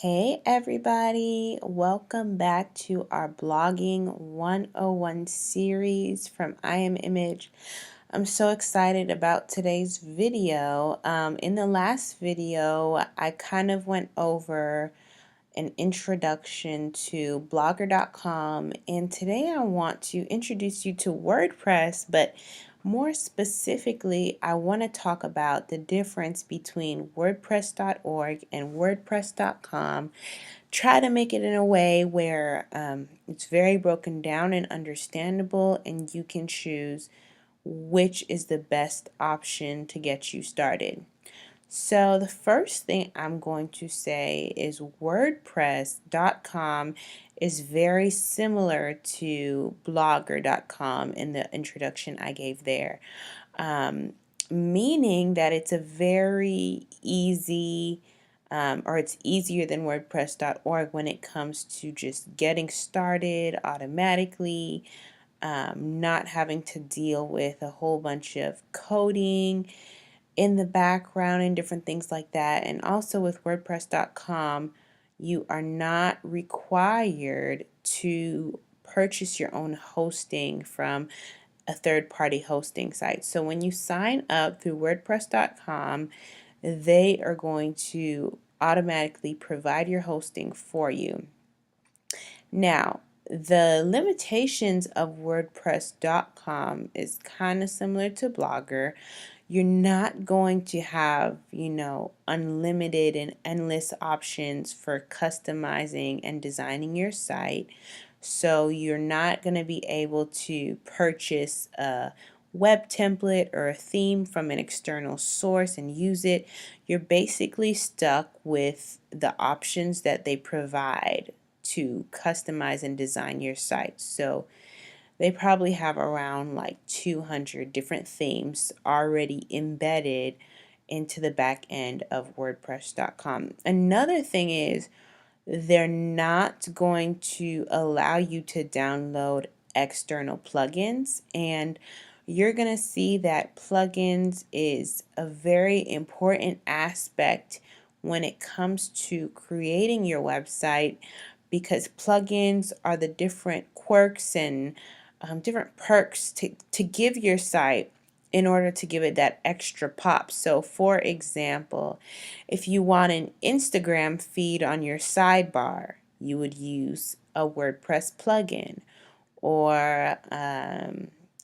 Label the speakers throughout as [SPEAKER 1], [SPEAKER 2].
[SPEAKER 1] Hey everybody, welcome back to our blogging 101 series from I Am Image. I'm so excited about today's video. In the last video, I kind of went over an introduction to blogger.com, and today I want to introduce you to WordPress, but more specifically, I want to talk about the difference between WordPress.org and WordPress.com. Try to make it in a way where it's very broken down and understandable, and you can choose which is the best option to get you started. So the first thing I'm going to say is WordPress.com is very similar to Blogger.com in the introduction I gave there, meaning that it's a very easy or it's easier than WordPress.org when it comes to just getting started automatically, not having to deal with a whole bunch of coding in the background and different things like that. And also with WordPress.com, you are not required to purchase your own hosting from a third-party hosting site. So when you sign up through WordPress.com, they are going to automatically provide your hosting for you. Now, the limitations of WordPress.com is kind of similar to Blogger. You're not going to have, unlimited and endless options for customizing and designing your site. So you're not going to be able to purchase a web template or a theme from an external source and use it. You're basically stuck with the options that they provide to customize and design your site. So they probably have around like 200 different themes already embedded into the back end of WordPress.com. Another thing is they're not going to allow you to download external plugins, and you're going to see that plugins is a very important aspect when it comes to creating your website, because plugins are the different quirks and different perks to give your site in order to give it that extra pop. So for example, if you want an Instagram feed on your sidebar, you would use a WordPress plugin. Or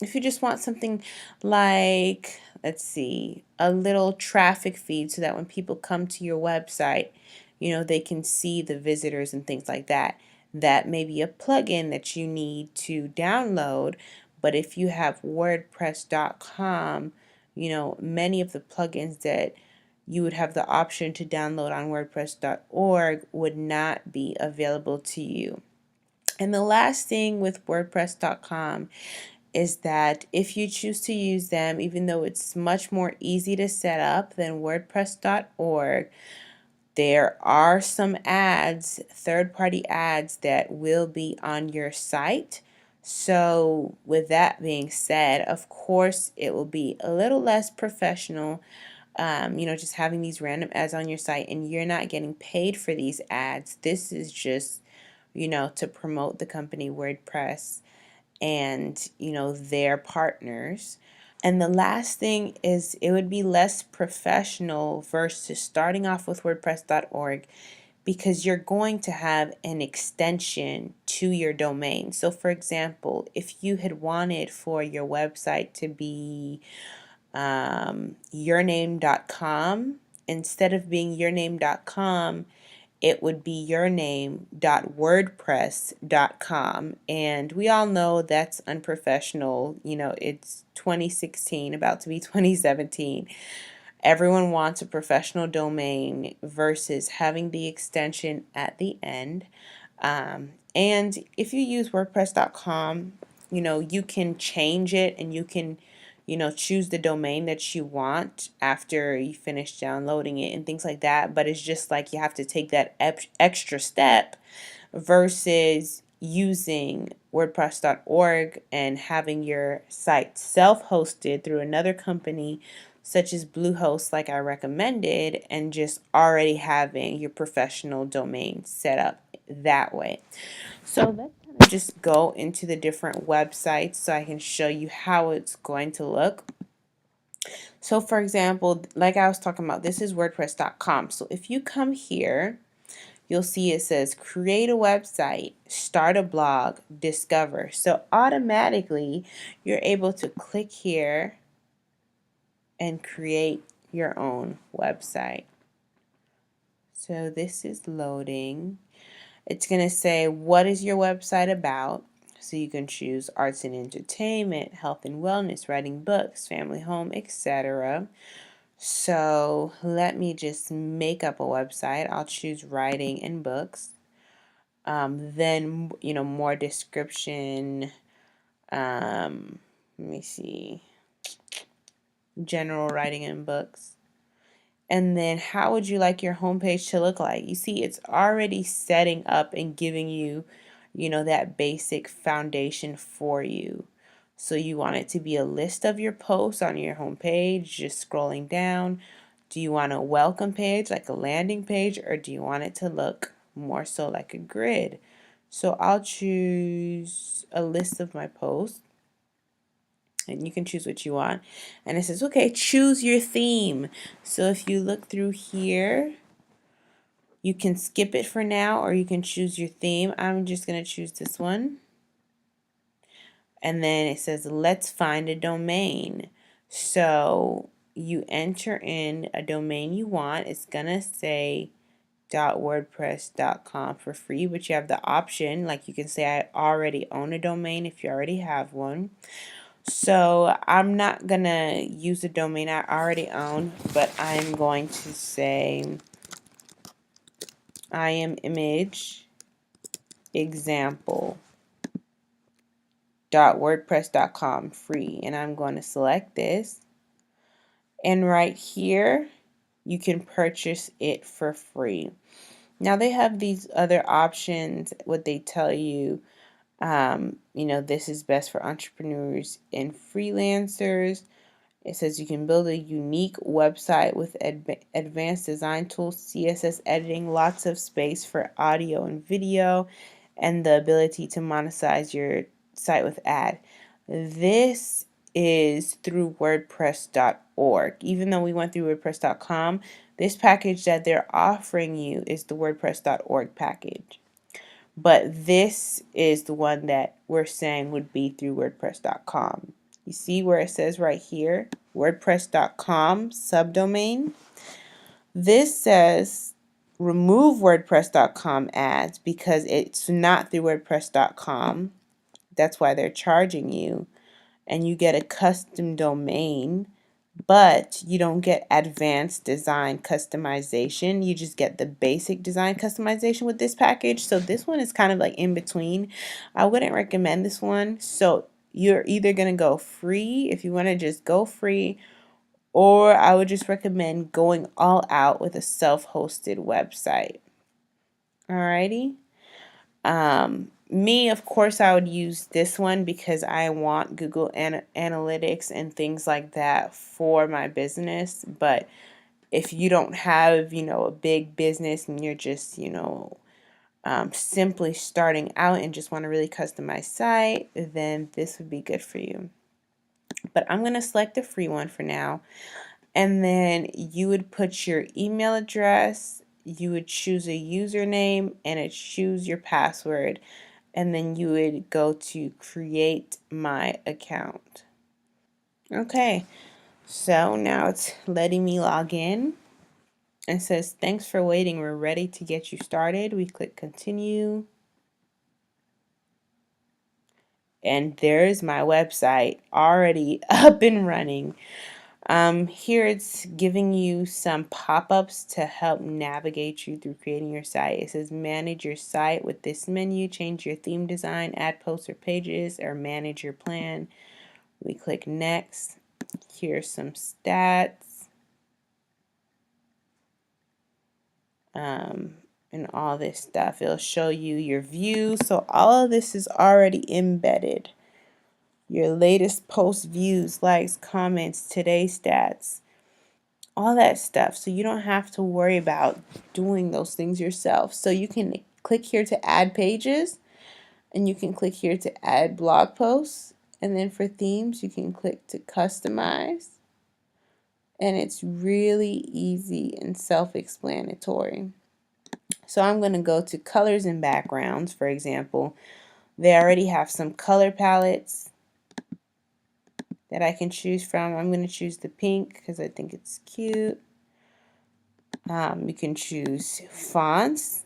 [SPEAKER 1] if you just want something like, let's see, a little traffic feed so that when people come to your website, they can see the visitors and things like that. That may be a plugin that you need to download. But if you have WordPress.com, many of the plugins that you would have the option to download on WordPress.org would not be available to you. And the last thing with WordPress.com is that if you choose to use them, even though it's much more easy to set up than WordPress.org, there are some ads, third-party ads, that will be on your site. So with that being said, of course, it will be a little less professional, just having these random ads on your site, and you're not getting paid for these ads. This is just, to promote the company WordPress and, their partners. And the last thing is it would be less professional versus starting off with WordPress.org, because you're going to have an extension to your domain. So for example, if you had wanted for your website to be yourname.com, instead of being yourname.com, it would be yourname.wordpress.com. And we all know that's unprofessional. It's 2016, about to be 2017. Everyone wants a professional domain versus having the extension at the end. And if you use WordPress.com, you can change it, and you can choose the domain that you want after you finish downloading it and things like that. But it's just like you have to take that extra step versus using WordPress.org and having your site self-hosted through another company such as Bluehost like I recommended, and just already having your professional domain set up that way. So let's kind of just go into the different websites so I can show you how it's going to look. So for example, like I was talking about, this is WordPress.com. So if you come here, you'll see it says create a website, start a blog, discover. So automatically you're able to click here and create your own website. So this is loading. It's going to say, what is your website about? So you can choose arts and entertainment, health and wellness, writing books, family home, etc. So let me just make up a website. I'll choose writing and books. Then, more description. Let me see. General writing and books. And then how would you like your homepage to look like? You see, it's already setting up and giving you, that basic foundation for you. So you want it to be a list of your posts on your homepage, just scrolling down. Do you want a welcome page, like a landing page, or do you want it to look more so like a grid? So I'll choose a list of my posts. And you can choose what you want. And it says, okay, choose your theme. So if you look through here, you can skip it for now, or you can choose your theme. I'm just going to choose this one. And then it says, let's find a domain. So you enter in a domain you want. It's going to say .wordpress.com for free, but you have the option, like you can say I already own a domain if you already have one. So I'm not gonna use a domain I already own, but I'm going to say I am image example .wordpress.com free, and I'm going to select this, and right here you can purchase it for free. Now they have these other options. What they tell you, this is best for entrepreneurs and freelancers. It says you can build a unique website with advanced design tools, CSS editing, lots of space for audio and video, and the ability to monetize your site with ad. This is through WordPress.org. Even though we went through WordPress.com, this package that they're offering you is the WordPress.org package. But this is the one that we're saying would be through WordPress.com. You see where it says right here, WordPress.com subdomain? This says remove WordPress.com ads because it's not through WordPress.com. That's why they're charging you. And you get a custom domain, but you don't get advanced design customization. You just get the basic design customization with this package. So this one is kind of like in between. I wouldn't recommend this one. So you're either going to go free if you want to just go free, or I would just recommend going all out with a self-hosted website. Alrighty. Me, of course, I would use this one because I want Google Analytics and things like that for my business. But if you don't have, a big business and you're just, simply starting out and just want a really customized site, then this would be good for you. But I'm going to select the free one for now. And then you would put your email address, you would choose a username, and choose your password. And then you would go to create my account. Okay, so now it's letting me log in. It says, thanks for waiting. We're ready to get you started. We click continue. And there's my website already up and running. Here it's giving you some pop-ups to help navigate you through creating your site. It says manage your site with this menu, change your theme design, add posts or pages, or manage your plan. We click next. Here's some stats. And all this stuff. It'll show you your views. So all of this is already embedded. Your latest post views, likes, comments, today's stats. all that stuff. So you don't have to worry about doing those things yourself. So you can click here to add pages, and you can click here to add blog posts. And then for themes, you can click to customize. And it's really easy and self-explanatory. So I'm going to go to colors and backgrounds, for example. They already have some color palettes that I can choose from. I'm going to choose the pink because I think it's cute. You can choose fonts.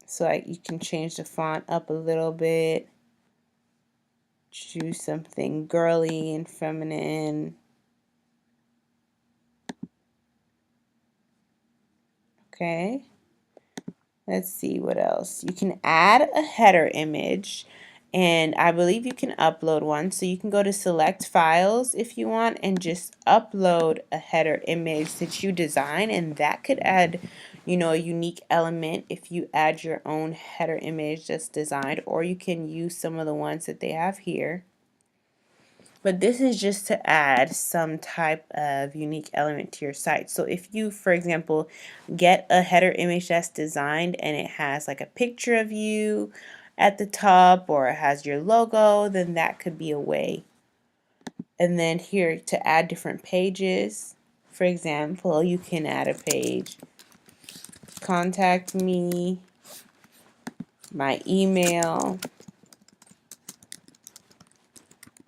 [SPEAKER 1] So you can change the font up a little bit. Choose something girly and feminine. Okay. Let's see what else. You can add a header image, and I believe you can upload one. So you can go to select files if you want and just upload a header image that you design, and that could add, you know, a unique element if you add your own header image that's designed, or you can use some of the ones that they have here. But this is just to add some type of unique element to your site. So if you, for example, get a header image that's designed and it has like a picture of you at the top, or it has your logo, then that could be a way. And then here to add different pages. For example, you can add a page, contact me, my email,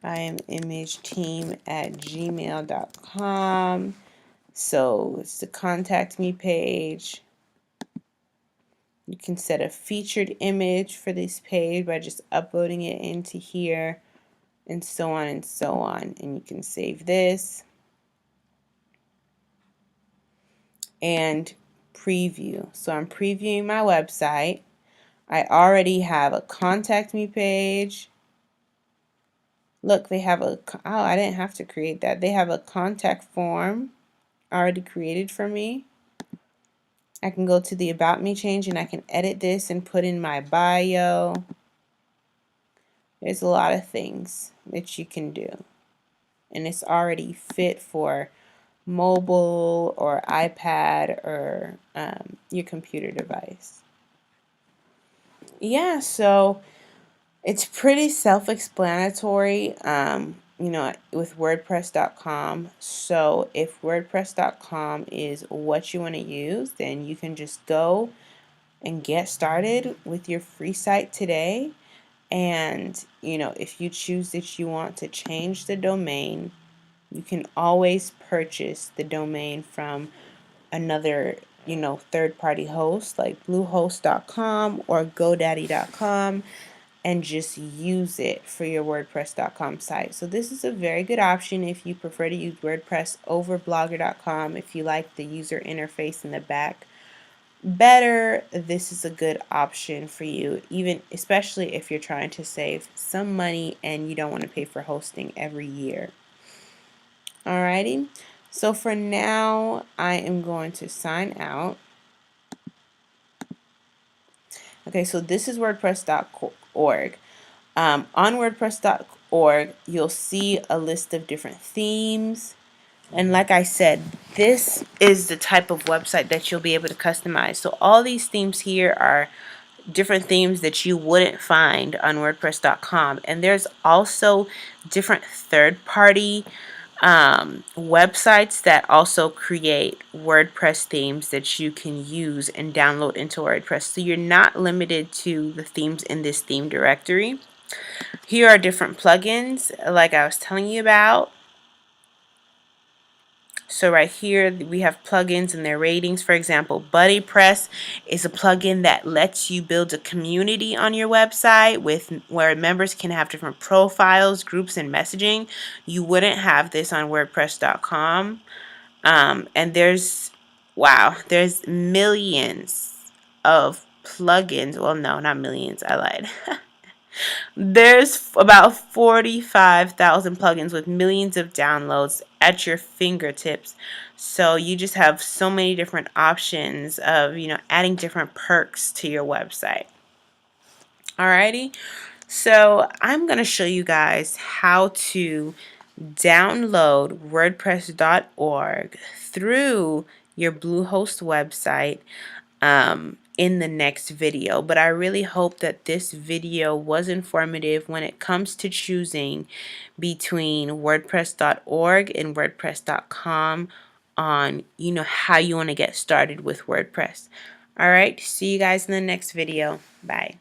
[SPEAKER 1] I am imageteam@gmail.com. So it's the contact me page. You can set a featured image for this page by just uploading it into here, and so on and so on. And you can save this and preview. So I'm previewing my website. I already have a contact me page. Look, they have oh, I didn't have to create that. They have a contact form already created for me. I can go to the About Me change and I can edit this and put in my bio. There's a lot of things that you can do. And it's already fit for mobile or iPad or your computer device. Yeah, so it's pretty self-explanatory, you know, with WordPress.com. So if WordPress.com is what you want to use, then you can just go and get started with your free site today. And, you know, if you choose that you want to change the domain, you can always purchase the domain from another, you know, third-party host like bluehost.com or godaddy.com, and just use it for your WordPress.com site. So this is a very good option if you prefer to use WordPress over Blogger.com. If you like the user interface in the back better, this is a good option for you, even especially if you're trying to save some money and you don't want to pay for hosting every year. Alrighty, so for now I am going to sign out. Okay, so this is WordPress.org. On WordPress.org, you'll see a list of different themes. And like I said, this is the type of website that you'll be able to customize. So all these themes here are different themes that you wouldn't find on WordPress.com. And there's also different third-party websites that also create WordPress themes that you can use and download into WordPress. So you're not limited to the themes in this theme directory. Here are different plugins like I was telling you about. So right here we have plugins and their ratings. For example, BuddyPress is a plugin that lets you build a community on your website where members can have different profiles, groups, and messaging. You wouldn't have this on WordPress.com. And there's millions of plugins. Well, no, not millions. I lied. There's about 45,000 plugins with millions of downloads at your fingertips. So you just have so many different options of, you know, adding different perks to your website. Alrighty. So I'm going to show you guys how to download WordPress.org through your Bluehost website in the next video. But I really hope that this video was informative when it comes to choosing between WordPress.org and WordPress.com on, how you want to get started with WordPress. All right, see you guys in the next video. Bye.